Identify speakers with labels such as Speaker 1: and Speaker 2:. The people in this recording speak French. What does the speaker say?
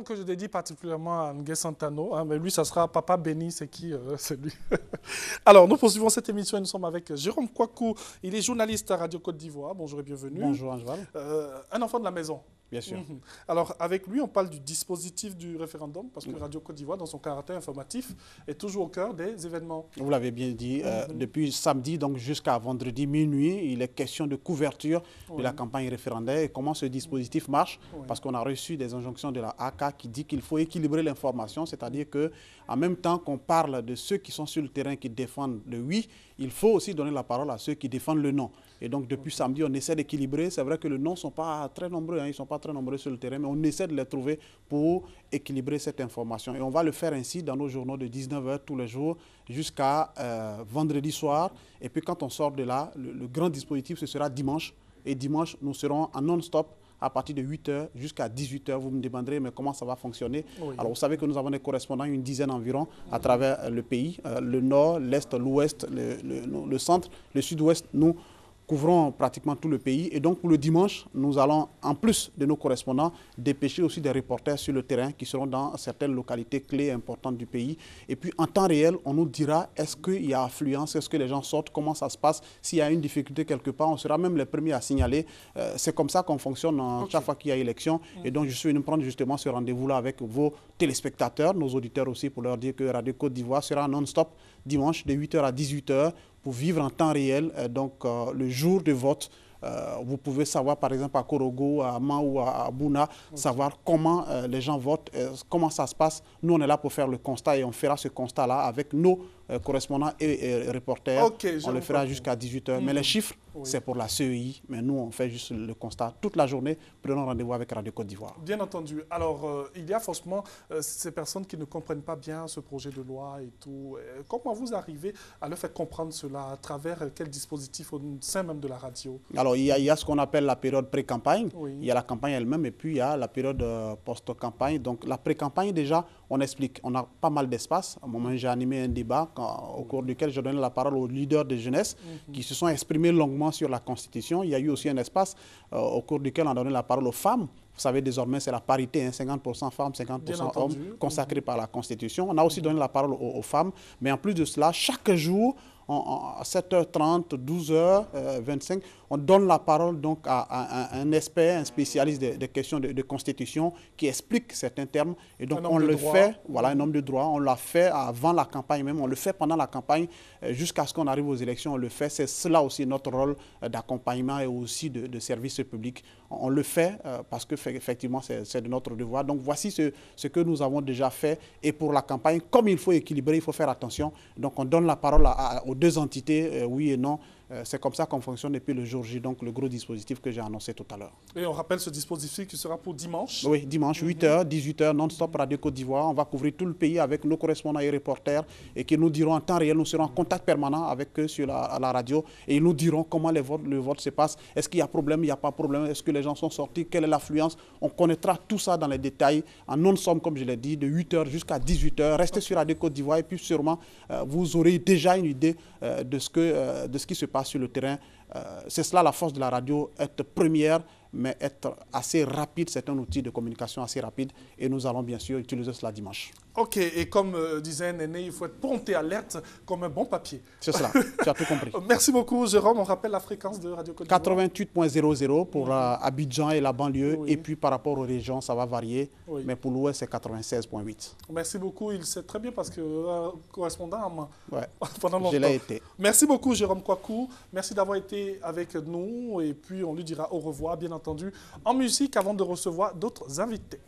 Speaker 1: Que je dédie particulièrement à Nguyen Santano, hein, mais lui, ça sera Papa Béni, c'est qui c'est lui. Alors, nous poursuivons cette émission et nous sommes avec Jérôme Kouakou. Il est journaliste à Radio Côte d'Ivoire. Bonjour et bienvenue.
Speaker 2: Bonjour, Angeval.
Speaker 1: Un enfant de la maison.
Speaker 2: Bien sûr.
Speaker 1: Alors, avec lui, on parle du dispositif du référendum, parce que Radio Côte d'Ivoire, dans son caractère informatif, est toujours au cœur des événements.
Speaker 2: Vous l'avez bien dit, depuis samedi, donc jusqu'à vendredi minuit, il est question de couverture de la campagne référendaire et comment ce dispositif marche, parce qu'on a reçu des injonctions de la AK qui dit qu'il faut équilibrer l'information, c'est-à-dire qu'en même temps qu'on parle de ceux qui sont sur le terrain qui défendent le oui, il faut aussi donner la parole à ceux qui défendent le non. Et donc, depuis samedi, on essaie d'équilibrer. C'est vrai que les non ne sont pas très nombreux, hein, ils ne sont pas très nombreux sur le terrain, mais on essaie de les trouver pour équilibrer cette information. Et on va le faire ainsi dans nos journaux de 19h tous les jours jusqu'à vendredi soir. Et puis, quand on sort de là, le grand dispositif, ce sera dimanche. Et dimanche, nous serons en non-stop à partir de 8h jusqu'à 18h. Vous me demanderez, mais comment ça va fonctionner? Alors, vous savez que nous avons des correspondants, une dizaine environ, à travers le pays. Le nord, l'est, l'ouest, le centre, le sud-ouest, nous couvrons pratiquement tout le pays. Et donc, pour le dimanche, nous allons, en plus de nos correspondants, dépêcher aussi des reporters sur le terrain qui seront dans certaines localités clés importantes du pays. Et puis, en temps réel, on nous dira est-ce qu'il y a affluence, est-ce que les gens sortent, comment ça se passe. S'il y a une difficulté quelque part, on sera même les premiers à signaler. C'est comme ça qu'on fonctionne chaque fois qu'il y a élection. Et donc, je suis venu prendre justement ce rendez-vous-là avec vos téléspectateurs, nos auditeurs aussi, pour leur dire que Radio Côte d'Ivoire sera non-stop dimanche de 8h à 18h. Pour vivre en temps réel, donc le jour de vote, vous pouvez savoir par exemple à Korogo, à Ama ou à Bouna, savoir comment les gens votent, comment ça se passe. Nous, on est là pour faire le constat et on fera ce constat-là avec nos correspondants et reporters. On le fera jusqu'à 18h. Mais les chiffres, c'est pour la CEI. Mais nous, on fait juste le constat toute la journée. Prenons rendez-vous avec Radio Côte d'Ivoire.
Speaker 1: Bien entendu. Alors, il y a forcément ces personnes qui ne comprennent pas bien ce projet de loi et tout. Comment vous arrivez à leur faire comprendre cela? À travers quel dispositif au sein même de la radio?
Speaker 2: Alors, il y a ce qu'on appelle la période pré-campagne. Il y a la campagne elle-même et puis il y a la période post-campagne. Donc, la pré-campagne, déjà, on explique. On a pas mal d'espace. À un moment, j'ai animé un débat au cours duquel je donnais la parole aux leaders de jeunesse qui se sont exprimés longuement sur la Constitution. Il y a eu aussi un espace au cours duquel on a donné la parole aux femmes. Vous savez, désormais, c'est la parité, hein, 50% femmes, 50% hommes, consacrés par la Constitution. On a aussi donné la parole aux femmes. Mais en plus de cela, chaque jour, à 7h30, 12h25, on donne la parole donc à un expert, un spécialiste des questions de Constitution qui explique certains termes. Et donc on le fait, voilà, un homme de droit, on l'a fait avant la campagne même, on le fait pendant la campagne jusqu'à ce qu'on arrive aux élections, on le fait. C'est cela aussi notre rôle d'accompagnement et aussi de service public. On le fait parce que effectivement c'est de notre devoir. Donc voici ce que nous avons déjà fait. Et pour la campagne, comme il faut équilibrer, il faut faire attention. Donc on donne la parole aux deux entités, oui et non. C'est comme ça qu'on fonctionne depuis le jour J, donc le gros dispositif que j'ai annoncé tout à l'heure.
Speaker 1: Et on rappelle ce dispositif qui sera pour dimanche? Oui,
Speaker 2: dimanche, 8h, 18h, non-stop Radio Côte d'Ivoire. On va couvrir tout le pays avec nos correspondants et reporters et qui nous diront en temps réel, nous serons en contact permanent avec eux sur la radio et ils nous diront comment le vote se passe. Est-ce qu'il y a problème, il n'y a pas de problème, est-ce que les gens sont sortis, quelle est l'affluence? On connaîtra tout ça dans les détails en non-stop, comme je l'ai dit, de 8h jusqu'à 18h. Restez sur Radio Côte d'Ivoire et puis sûrement vous aurez déjà une idée de ce qui se passe sur le terrain. C'est cela la force de la radio, être première, mais être assez rapide. C'est un outil de communication assez rapide et nous allons bien sûr utiliser cela dimanche.
Speaker 1: Ok, et comme disait un aîné, il faut être prompt et alerte comme un bon papier.
Speaker 2: C'est cela, tu as tout compris.
Speaker 1: Merci beaucoup Jérôme, on rappelle la fréquence de Radio Côte d'Ivoire.
Speaker 2: 88.00 pour Abidjan et la banlieue, et puis par rapport aux régions, ça va varier, mais pour l'Ouest, c'est 96.8.
Speaker 1: Merci beaucoup, il sait très bien parce que correspondant à moi
Speaker 2: pendant longtemps. Je l'ai été.
Speaker 1: Merci beaucoup Jérôme Kouakou, merci d'avoir été avec nous et puis on lui dira au revoir bien entendu en musique avant de recevoir d'autres invités.